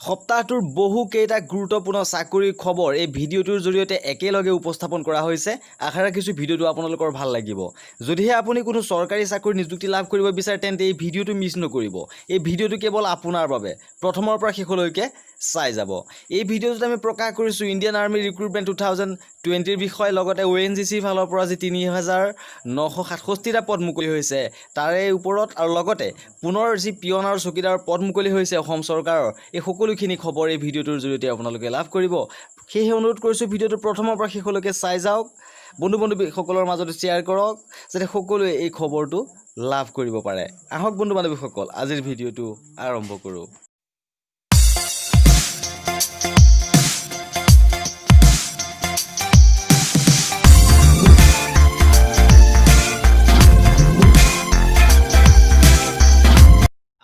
সপ্তাহটোৰ বহু কেইটা গুৰুত্বপূৰ্ণ চাকৰিৰ খবৰ এই ভিডিঅ'টোৰ জৰিয়তে একেলগে উপস্থাপন কৰা হৈছে। আশা ৰাখিছোঁ ভিডিঅ'টো আপোনালোকৰ ভাল লাগিব। যদিহে আপুনি কোনো চৰকাৰী চাকৰি নিযুক্তি লাভ কৰিব বিচাৰে তেন্তে এই ভিডিঅ'টো মিছ নকৰিব। এই ভিডিঅ'টো কেৱল আপোনাৰ বাবে প্ৰথমৰ পৰা শেষলৈকে চাই যাব। এই ভিডিঅ'টোত আমি প্ৰকাশ কৰিছোঁ ইণ্ডিয়ান আৰ্মি ৰিক্ৰুটমেণ্ট 2020ৰ বিষয়ে, লগতে ONGCৰ ফালৰ পৰা যি ৩,৯৬৭টা পদ মুকলি হৈছে তাৰে ওপৰত, আৰু লগতে পুনৰ যি পিয়ন আৰু চকীদাৰ পদ মুকলি হৈছে অসম চৰকাৰৰ, এই সকলোখিনি খবৰ এই ভিডিঅ'টোৰ জৰিয়তে আপোনালোকে লাভ কৰিব। সেয়েহে অনুৰোধ কৰিছোঁ ভিডিঅ'টো প্ৰথমৰ পৰা শেষলৈকে চাই যাওক, বন্ধু-বান্ধৱীসকলৰ মাজত শ্বেয়াৰ কৰক যাতে সকলোৱে এই খবৰটো লাভ কৰিব পাৰে। আহক বন্ধু-বান্ধৱীসকল, আজিৰ ভিডিঅ'টো আৰম্ভ কৰোঁ।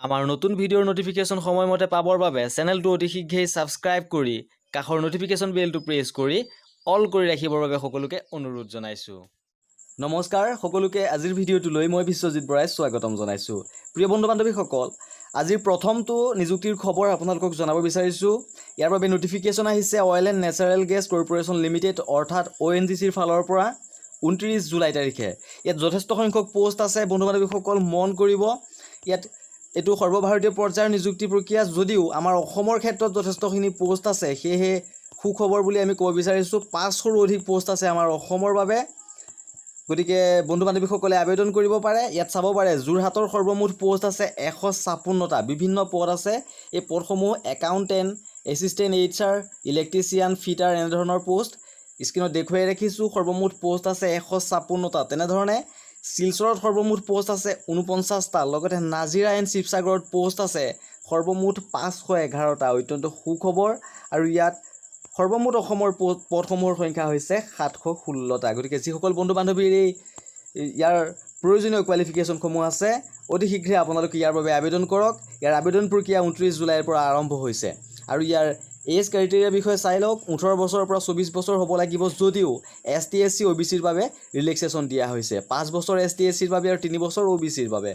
আমাৰ নতুন ভিডিঅ'ৰ নটিফিকেশ্যন সময়মতে পাবৰ বাবে চেনেলটো অতি শীঘ্ৰেই ছাবস্ক্ৰাইব কৰি কাষৰ নটিফিকেশ্যন বেলটো প্ৰেছ কৰি অল কৰি ৰাখিবৰ বাবে সকলোকে অনুৰোধ জনাইছোঁ। নমস্কাৰ সকলোকে, আজিৰ ভিডিঅ'টোলৈ মই বিশ্বজিৎ বৰাই স্বাগতম জনাইছোঁ। প্ৰিয় বন্ধু-বান্ধৱীসকল, আজিৰ প্ৰথমটো নিযুক্তিৰ খবৰ আপোনালোকক জনাব বিচাৰিছোঁ। ইয়াৰ বাবে নটিফিকেশ্যন আহিছে oil and natural gas corporation limited অৰ্থাৎ ONGCৰ ফালৰ পৰা 29 জুলাই তাৰিখে। ইয়াত যথেষ্ট সংখ্যক পোষ্ট আছে বন্ধু-বান্ধৱীসকল, মন কৰিব। ইয়াত এইটো সৰ্বভাৰতীয় পৰ্যায়ৰ নিযুক্তি প্ৰক্ৰিয়া, যদিও আমাৰ অসমৰ ক্ষেত্ৰত যথেষ্টখিনি পোষ্ট আছে, সেয়েহে সুখবৰ বুলি আমি ক'ব বিচাৰিছোঁ। 500ৰো অধিক পোষ্ট আছে আমাৰ অসমৰ বাবে, গতিকে বন্ধু-বান্ধৱীসকলে আবেদন কৰিব পাৰে। ইয়াত চাব পাৰে যোৰহাটৰ সৰ্বমুঠ পোষ্ট আছে 156টা, বিভিন্ন পদ আছে। এই পদসমূহ accountant, assistant HR, electrician, fitter, এনেধৰণৰ পোষ্ট স্ক্ৰীণত দেখুৱাই ৰাখিছোঁ। সৰ্বমুঠ পোষ্ট আছে 156টা। তেনেধৰণে শিলচৰত সৰ্বমুঠ পোষ্ট আছে 49টা, লগতে নাজিৰা এণ্ড শিৱসাগৰত পোষ্ট আছে সৰ্বমুঠ 511টা। অত্যন্ত সুখবৰ। আৰু ইয়াত সৰ্বমুঠ অসমৰ পদসমূহৰ সংখ্যা হৈছে 716টা। গতিকে যিসকল বন্ধু-বান্ধৱীৰ ইয়াৰ প্ৰয়োজনীয় কোৱালিফিকেশ্যনসমূহ আছে, অতি শীঘ্ৰে আপোনালোকে ইয়াৰ বাবে আবেদন কৰক। ইয়াৰ আবেদন প্ৰক্ৰিয়া 29 জুলাইৰ পৰা আৰম্ভ হৈছে। আৰু ইয়াৰ এজ ক্ৰাইটেৰিয়াৰ বিষয়ে চাই লওক। 18 বছৰৰ পৰা 24 বছৰ হ'ব লাগিব, যদিও ST SC OBCৰ বাবে ৰিলেক্সেশ্যন দিয়া হৈছে। 5 বছৰ ST SCৰ বাবে আৰু 3 বছৰ OBCৰ বাবে।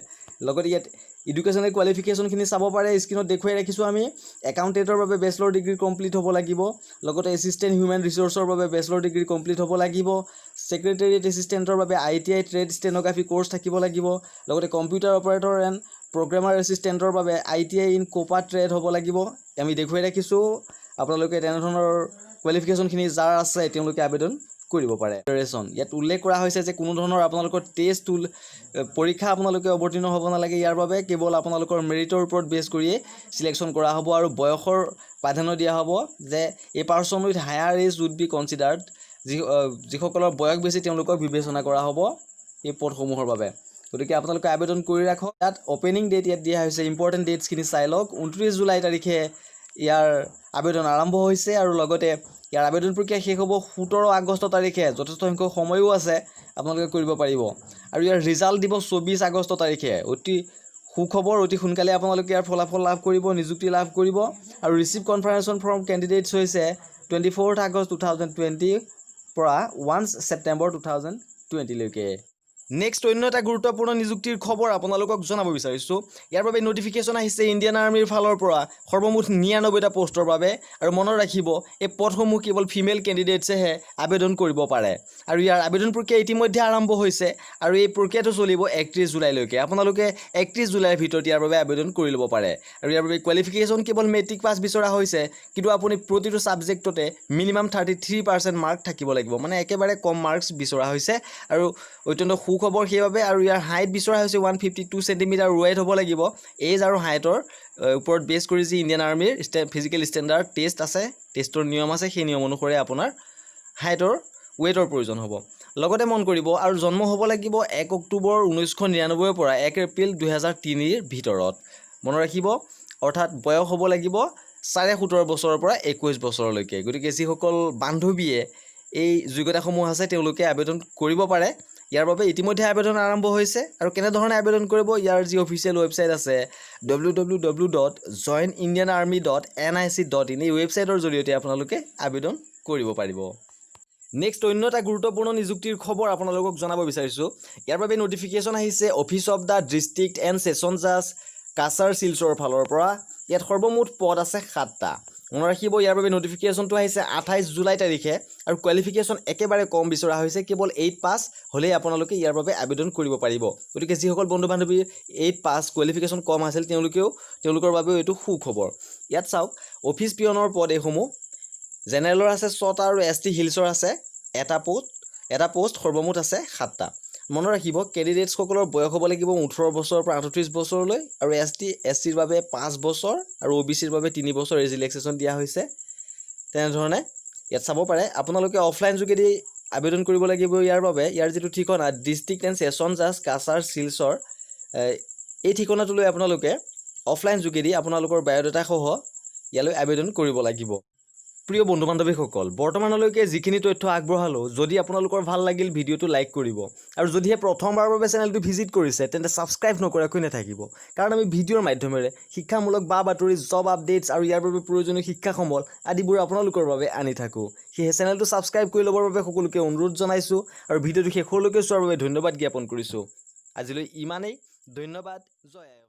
লগতে ইয়াত এডুকেশ্যনেল কোৱালিফিকেশ্যনখিনি চাব পাৰে, স্ক্ৰীণত দেখুৱাই ৰাখিছোঁ আমি। একাউণ্টেণ্টৰ বাবে বেচেলৰ ডিগ্ৰী কমপ্লিট হ'ব লাগিব, লগতে এছিষ্টেণ্ট হিউমেন ৰিচোৰ্চৰ বাবে বেচেলৰ ডিগ্ৰী কমপ্লিট হ'ব লাগিব। ছেক্ৰেটেৰিয়েট এছিষ্টেণ্টৰ বাবে ITI ট্ৰেড ষ্টেন'গ্ৰাফি কোৰ্চ থাকিব লাগিব, লগতে কম্পিউটাৰ অপাৰেটৰ এণ্ড প্ৰগ্ৰেমাৰ এছিষ্টেণ্টৰ বাবে ITI ইন কোপা ট্ৰেড হ'ব লাগিব। আমি দেখুৱাই ৰাখিছোঁ। আপোনালোকে তেনেধৰণৰ কোৱালিফিকেশ্যনখিনি যাৰ আছে তেওঁলোকে আবেদন কৰিব পাৰে। ইয়াত উল্লেখ কৰা হৈছে যে কোনো ধৰণৰ আপোনালোকৰ টেষ্ট পৰীক্ষা আপোনালোকে অৱতীৰ্ণ হ'ব নালাগে। ইয়াৰ বাবে কেৱল আপোনালোকৰ মেৰিটৰ ওপৰত বেছ কৰিয়ে চিলেকশ্যন কৰা হ'ব, আৰু বয়সৰ প্ৰাধান্য দিয়া হ'ব যে এই person with higher age would be considered. যিসকলৰ বয়স বেছি তেওঁলোকক বিবেচনা কৰা হ'ব এই পদসমূহৰ বাবে। গতিকে আপোনালোকে আবেদন কৰি ৰাখক। ইয়াত অপেনিং ডেট ইয়াত দিয়া হৈছে, ইম্পৰ্টেণ্ট ডেটছখিনি চাই লওক। 29 জুলাই তাৰিখে ইয়াৰ আবেদন আৰম্ভ হৈছে, আৰু লগতে ইয়াৰ আবেদন প্ৰক্ৰিয়া শেষ হ'ব 17 আগষ্ট তাৰিখে। যথেষ্ট সংখ্যক সময়ো আছে, আপোনালোকে কৰিব পাৰিব। আৰু ইয়াৰ ৰিজাল্ট দিব 24 আগষ্ট তাৰিখে। অতি সুখবৰ, অতি সোনকালে আপোনালোকে ইয়াৰ ফলাফল লাভ কৰিব, নিযুক্তি লাভ কৰিব। আৰু ৰিচিভ কনফাৰ্মেশ্যন ফ্ৰম কেণ্ডিডেটছ হৈছে 24 আগষ্ট 2020 পৰা 1 ছেপ্টেম্বৰ 2020লৈকে। নেক্সট অন্য এটা গুৰুত্বপূৰ্ণ নিযুক্তিৰ খবৰ আপোনালোকক জনাব বিচাৰিছোঁ। ইয়াৰ বাবে নটিফিকেশ্যন আহিছে ইণ্ডিয়ান আৰ্মিৰ ফালৰ পৰা সৰ্বমুঠ 99টা পোষ্টৰ বাবে। আৰু মনত ৰাখিব, এই পদসমূহ কেৱল ফিমেল কেণ্ডিডেটছেহে আবেদন কৰিব পাৰে। আৰু ইয়াৰ আবেদন প্ৰক্ৰিয়া ইতিমধ্যে আৰম্ভ হৈছে, আৰু এই প্ৰক্ৰিয়াটো চলিব 31 জুলাইলৈকে। আপোনালোকে 31 জুলাইৰ ভিতৰত ইয়াৰ বাবে আবেদন কৰি ল'ব পাৰে। আৰু ইয়াৰ বাবে কোৱালিফিকেশ্যন কেৱল মেট্ৰিক পাছ বিচৰা হৈছে, কিন্তু আপুনি প্ৰতিটো ছাবজেক্টতে মিনিমাম 33% মাৰ্ক থাকিব লাগিব, মানে একেবাৰে কম মাৰ্কছ বিচৰা হৈছে। আৰু অত্যন্ত সুখবৰ সেইবাবে। আৰু ইয়াৰ হাইট বিচৰা হৈছে 152 চেণ্টিমিটাৰ ৱেইট হ'ব লাগিব। এজ আৰু হাইটৰ ওপৰত বেছ কৰি যি ইণ্ডিয়ান আৰ্মিৰ ফিজিকেল ষ্টেণ্ডাৰ্ড টেষ্ট আছে, টেষ্টৰ নিয়ম আছে, সেই নিয়ম অনুসৰি আপোনাৰ হাইটৰ ৱেইটৰ প্ৰয়োজন হ'ব। লগতে মন কৰিব, আৰু জন্ম হ'ব লাগিব 1 অক্টোবৰ 1999 পৰা 1 এপ্ৰিল 2003ৰ ভিতৰত। মনত ৰাখিব, অৰ্থাৎ বয়স হ'ব লাগিব 17.5 বছৰৰ পৰা 21 বছৰলৈকে। গতিকে যিসকল বান্ধৱীয়ে এই যোগ্যতাসমূহ আছে তেওঁলোকে আবেদন কৰিব পাৰে। ইয়াৰ বাবে ইতিমধ্যে আবেদন আৰম্ভ হৈছে। আৰু কেনেধৰণে আবেদন কৰিব, ইয়াৰ যি অফিচিয়েল ৱেবছাইট আছে www.joinindianarmy.nic.in, এই ৱেবছাইটৰ জৰিয়তে আপোনালোকে আবেদন কৰিব পাৰিব। নেক্সট অন্য এটা গুৰুত্বপূৰ্ণ নিযুক্তিৰ খবৰ আপোনালোকক জনাব বিচাৰিছোঁ। ইয়াৰ বাবে নটিফিকেশ্যন আহিছে office of the district and session জাজ কাছাৰ শিলচৰৰ ফালৰ পৰা। ইয়াত সৰ্বমুঠ পদ আছে 7টা। মনত ৰাখিব ইয়াৰ বাবে নটিফিকেশ্যনটো আহিছে 28 জুলাই তাৰিখে আৰু কোৱালিফিকেশ্যন একেবাৰে কম বিচৰা হৈছে, কেৱল 8 পাছ হ'লেই আপোনালোকে ইয়াৰ বাবে আবেদন কৰিব পাৰিব। গতিকে যিসকল বন্ধু বান্ধৱীৰ 8 পাছ কোৱালিফিকেশ্যন কম আছিল তেওঁলোকৰ বাবেও এইটো সুখবৰ। ইয়াত চাওক অফিচ পিয়নৰ পদ এইসমূহ জেনেৰেলৰ আছে 6টা আৰু ST হিলছৰ আছে এটা পোষ্ট সৰ্বমুঠ আছে 7টা। মনত ৰাখিব কেণ্ডিডেটসকলৰ বয়স হ'ব লাগিব 18 বছৰৰ পৰা 38 বছৰলৈ আৰু STৰ বাবে 5 বছৰ আৰু OBCৰ বাবে 3 বছৰ এজ ৰিলেক্সেশ্যন দিয়া হৈছে। তেনেধৰণে ইয়াত চাব পাৰে আপোনালোকে অফলাইন যোগেদি আবেদন কৰিব লাগিব। ইয়াৰ বাবে ইয়াৰ যিটো ঠিকনা ডিষ্ট্ৰিক্ট এণ্ড ছেছন জাজ কাছাৰ শিলচৰ, এই ঠিকনাটোলৈ আপোনালোকে অফলাইন যোগেদি আপোনালোকৰ বায়'ডাটা সহ ইয়ালৈ আবেদন কৰিব লাগিব। প্ৰিয় বন্ধু বান্ধৱীসকল, বৰ্তমানলৈকে যিখিনি তথ্য আগবঢ়ালোঁ, যদি আপোনালোকৰ ভাল লাগিল ভিডিঅ'টো লাইক কৰিব আৰু যদিহে প্ৰথমবাৰৰ বাবে চেনেলটো ভিজিট কৰিছে তেন্তে ছাবস্ক্ৰাইব নকৰাকৈ নাথাকিব, কাৰণ আমি ভিডিঅ'ৰ মাধ্যমেৰে শিক্ষামূলক বা বাতৰি, জব আপডেটছ আৰু ইয়াৰ বাবে প্ৰয়োজনীয় শিক্ষা সমল আদিবোৰ আপোনালোকৰ বাবে আনি থাকোঁ। সেয়েহে চেনেলটো ছাবস্ক্ৰাইব কৰি ল'বৰ বাবে সকলোকে অনুৰোধ জনাইছোঁ আৰু ভিডিঅ'টো শেষলৈকে চোৱাৰ বাবে ধন্যবাদ জ্ঞাপন কৰিছোঁ। আজিলৈ ইমানেই, ধন্যবাদ, জয় আই অসম।